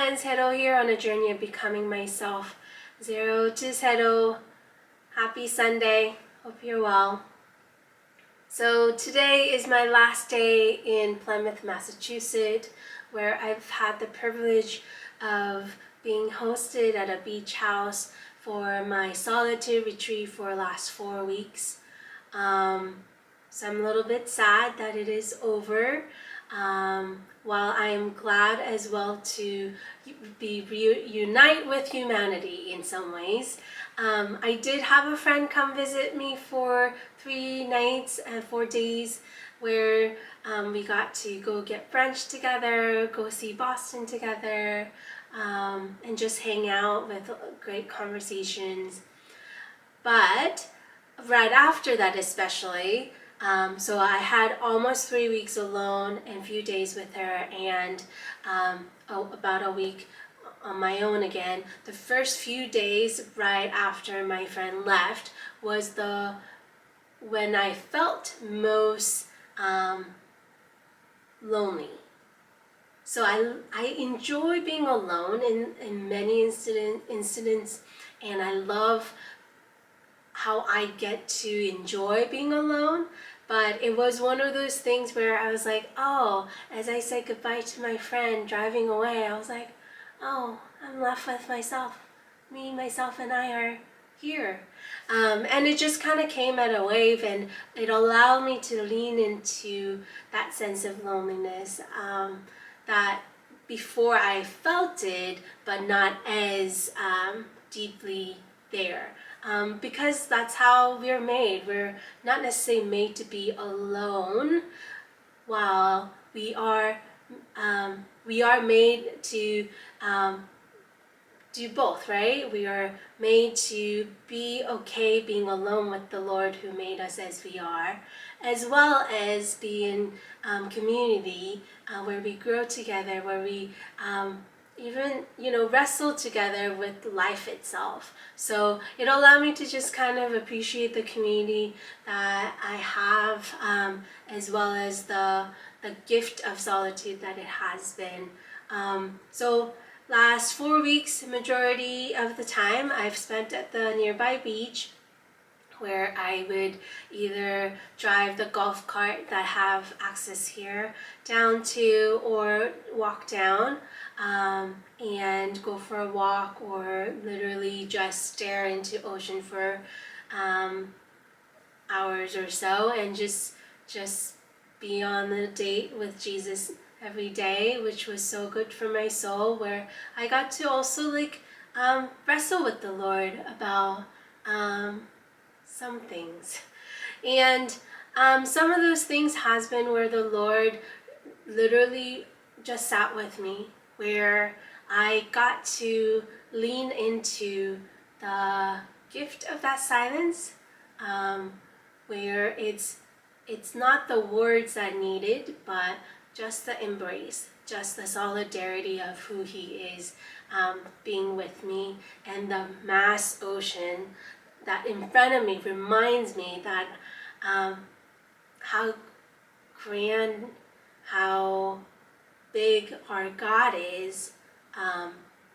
friends, Sero here on a journey of becoming myself. Zero to Sero. Happy Sunday. Hope you're well. So today is my last day in Plymouth, Massachusetts, where I've had the privilege of being hosted at a beach house for my Solitude retreat for the last 4 weeks. So I'm a little bit sad that it is over. While I am glad as well to be reunite with humanity in some ways. I did have a friend come visit me for 3 nights and 4 days where we got to go get brunch together, go see Boston together, and just hang out with great conversations. But right after that especially, so I had almost 3 weeks alone and a few days with her, and about a week on my own again. The first few days right after my friend left was when I felt most lonely. So I enjoy being alone in many incidents, and I love how I get to enjoy being alone. But it was one of those things where I was like, oh, as I said goodbye to my friend driving away, I was like, oh, I'm left with myself. Me, myself, and I are here. And it just kind of came at a wave, and it allowed me to lean into that sense of loneliness that before I felt it, but not as deeply there. Because that's how we're made. We're not necessarily made to be alone, while we are made to do both, right? We are made to be okay being alone with the Lord who made us as we are, as well as be in community where we grow together, where we even wrestle together with life itself. So it allowed me to just kind of appreciate the community that I have, as well as the gift of solitude that it has been. So last 4 weeks, majority of the time I've spent at the nearby beach, where I would either drive the golf cart that have access here down to, or walk down and go for a walk, or literally just stare into ocean for hours or so, and just be on the date with Jesus every day, which was so good for my soul, where I got to also wrestle with the Lord about some things. And some of those things has been where the Lord literally just sat with me, where I got to lean into the gift of that silence, where it's not the words that needed, but just the embrace, just the solidarity of who He is being with me, and the mass ocean that in front of me reminds me that how grand, how big our God is,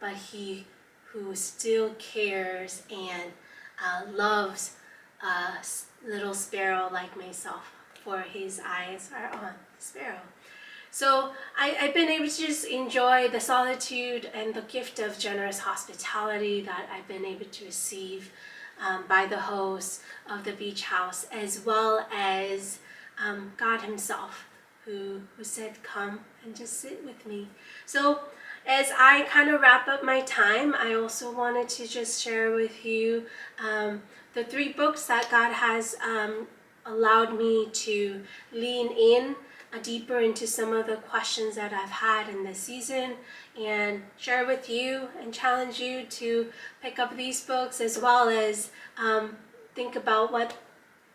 but He who still cares and loves a little sparrow like myself, for His eyes are on the sparrow. So I've been able to just enjoy the solitude and the gift of generous hospitality that I've been able to receive by the host of the beach house, as well as God Himself, who said, come and just sit with me. So as I kind of wrap up my time, I also wanted to just share with you the 3 books that God has allowed me to lean in deeper into some of the questions that I've had in this season, and share with you and challenge you to pick up these books, as well as think about what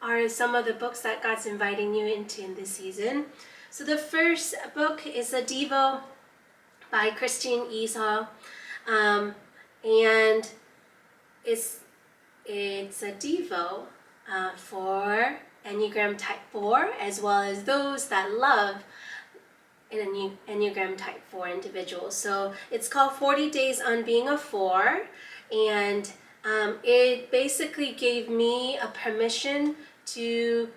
are some of the books that God's inviting you into in this season. So the first book is a Devo by Christine Esau, and it's a Devo for Enneagram Type 4, as well as those that love an Enneagram Type 4 individual. So it's called 40 Days on Being a 4, and it basically gave me a permission to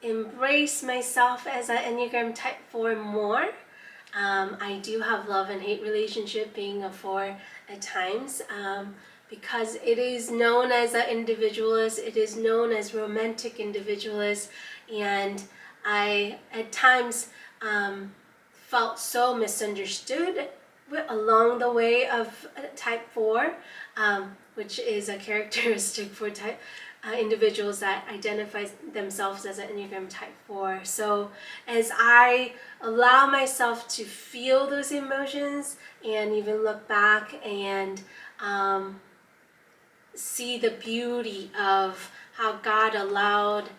embrace myself as an Enneagram Type 4 more. I do have love and hate relationship being a 4 at times, because it is known as an individualist, it is known as romantic individualist, and I at times felt so misunderstood along the way of Type 4, which is a characteristic for individuals that identify themselves as an Enneagram Type 4. So as I allow myself to feel those emotions and even look back and see the beauty of how God allowed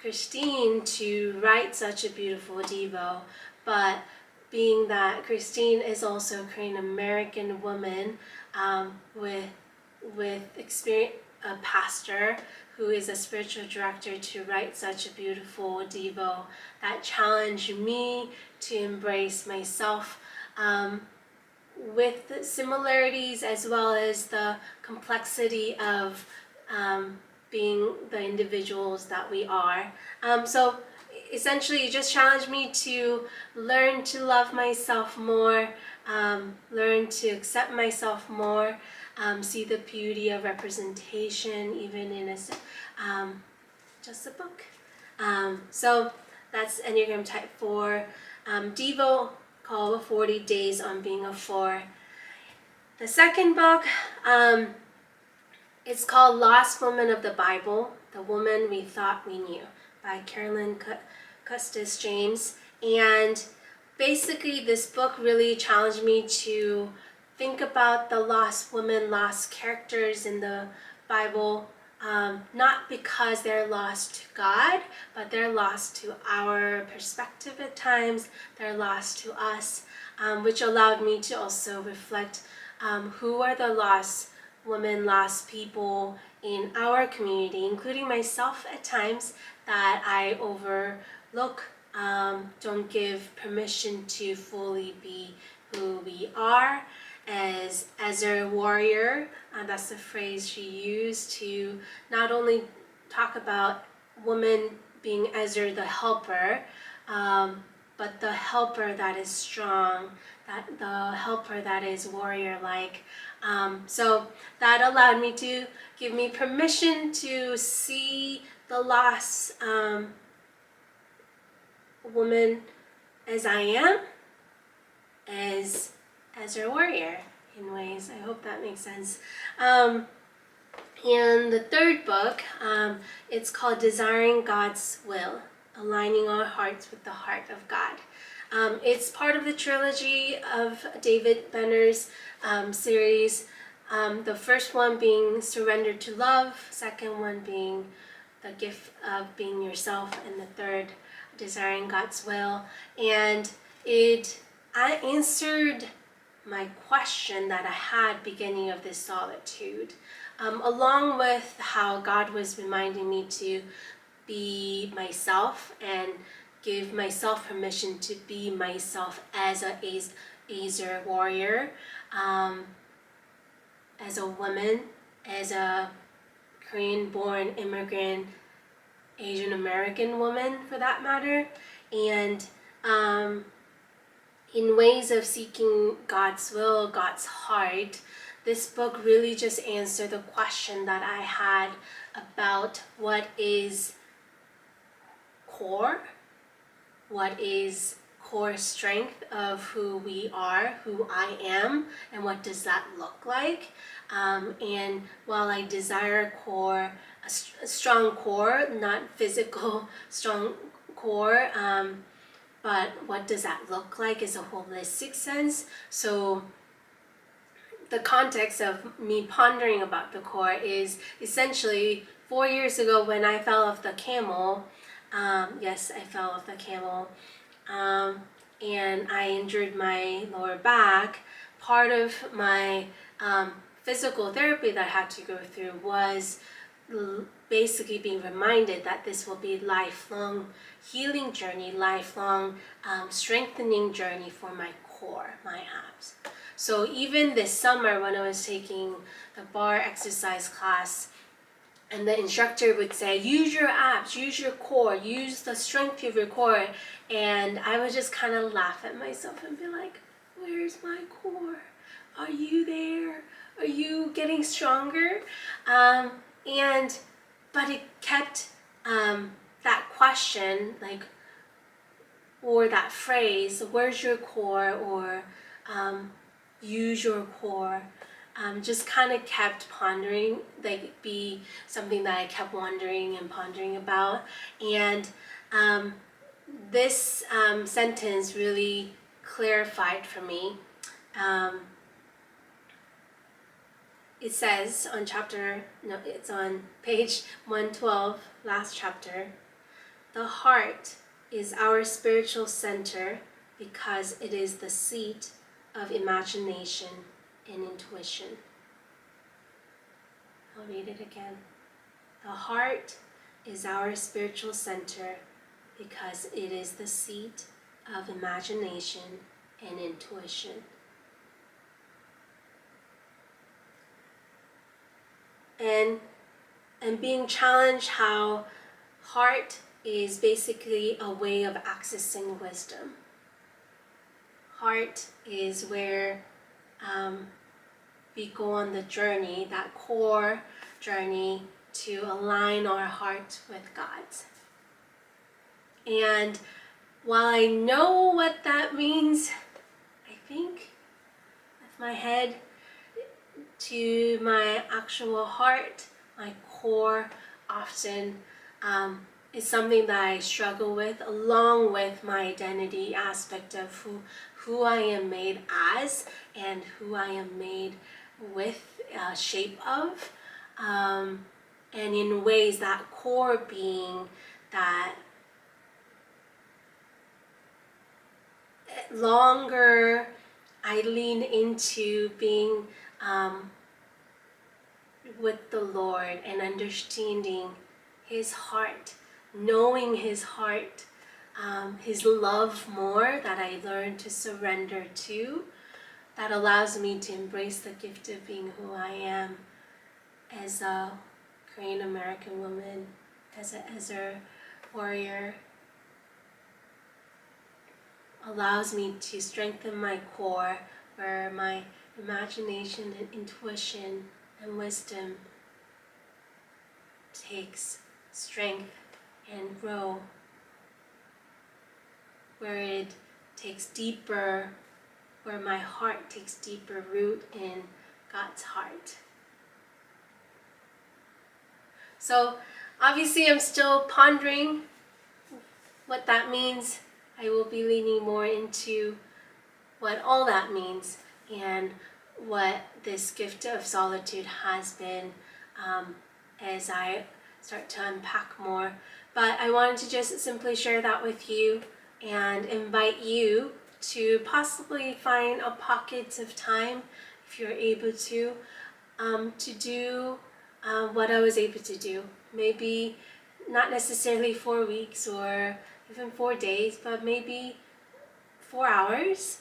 Christine to write such a beautiful Devo, but being that Christine is also a Korean American woman with experience, a pastor who is a spiritual director, to write such a beautiful Devo that challenged me to embrace myself with the similarities as well as the complexity of being the individuals that we are. So essentially it just challenged me to learn to love myself more, learn to accept myself more, see the beauty of representation even in just a book. So that's Enneagram Type 4. Devo called 40 Days on Being a 4. The second book, it's called Lost Woman of the Bible, The Woman We Thought We Knew, by Carolyn, Custis James. And basically this book really challenged me to think about the lost women, lost characters in the Bible, not because they're lost to God, but they're lost to our perspective at times, they're lost to us, which allowed me to also reflect who are the lost women, lost people in our community, including myself at times, that I overlook, don't give permission to fully be who we are. As a warrior, that's the phrase she used to not only talk about woman being Ezra the helper, but the helper that is strong, that the helper that is warrior-like. So that allowed me to give me permission to see the lost woman as I am, as a warrior in ways. I hope that makes sense. And the third book, it's called Desiring God's Will, Aligning Our Hearts with the Heart of God. It's part of the trilogy of David Benner's series. The first one being Surrender to Love, second one being The Gift of Being Yourself, and the third, Desiring God's Will. And I answered my question that I had beginning of this solitude, along with how God was reminding me to be myself and give myself permission to be myself as a Azer warrior, as a woman, as a Korean-born immigrant Asian American woman for that matter, and in ways of seeking God's will, God's heart. This book really just answered the question that I had about what is core, what is core strength of who we are, who I am, and what does that look like. And while I desire core, a strong core, not physical strong core, but what does that look like is a holistic sense. So the context of me pondering about the core is essentially 4 years ago when I fell off the camel. Yes, I fell off the camel, and I injured my lower back. Part of my physical therapy that I had to go through was basically being reminded that this will be lifelong healing journey, lifelong strengthening journey for my core, my abs. So even this summer when I was taking the bar exercise class, and the instructor would say, use your abs, use your core, use the strength of your core. And I would just kind of laugh at myself and be like, where's my core? Are you there? Are you getting stronger? But it kept that question, like, or that phrase, where's your core? Or use your core. Just kind of kept pondering, like be something that I kept wondering and pondering about. And this sentence really clarified for me. It says on it's on page 112, last chapter, the heart is our spiritual center because it is the seat of imagination and intuition. I'll read it again. The heart is our spiritual center because it is the seat of imagination and intuition. And being challenged how heart is basically a way of accessing wisdom. Heart is where we go on the journey, that core journey to align our heart with God's. And while I know what that means, I think with my head to my actual heart, my core often is something that I struggle with, along with my identity aspect of who I am made as and who I am made with shape of, and in ways that core being that longer I lean into being with the Lord and understanding His heart, knowing His heart, His love more, that I learn to surrender to, that allows me to embrace the gift of being who I am as a Korean American woman, as a warrior, allows me to strengthen my core, where my imagination and intuition and wisdom takes strength and grow, where it takes deeper, where my heart takes deeper root in God's heart. So obviously I'm still pondering what that means. I will be leaning more into what all that means and what this gift of solitude has been as I start to unpack more. But I wanted to just simply share that with you and invite you to possibly find a pocket of time, if you're able to do what I was able to do. Maybe not necessarily 4 weeks or even 4 days, but maybe 4 hours,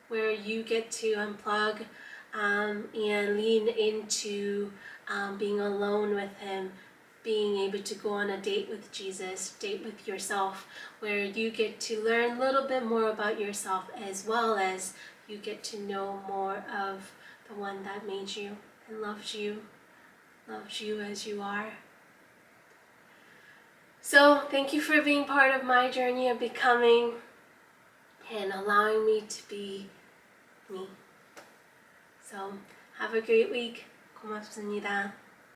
where you get to unplug and lean into being alone with Him, being able to go on a date with Jesus, date with yourself, where you get to learn a little bit more about yourself, as well as you get to know more of the one that made you and loves you as you are. So thank you for being part of my journey of becoming and allowing me to be me. So have a great week. 고맙습니다.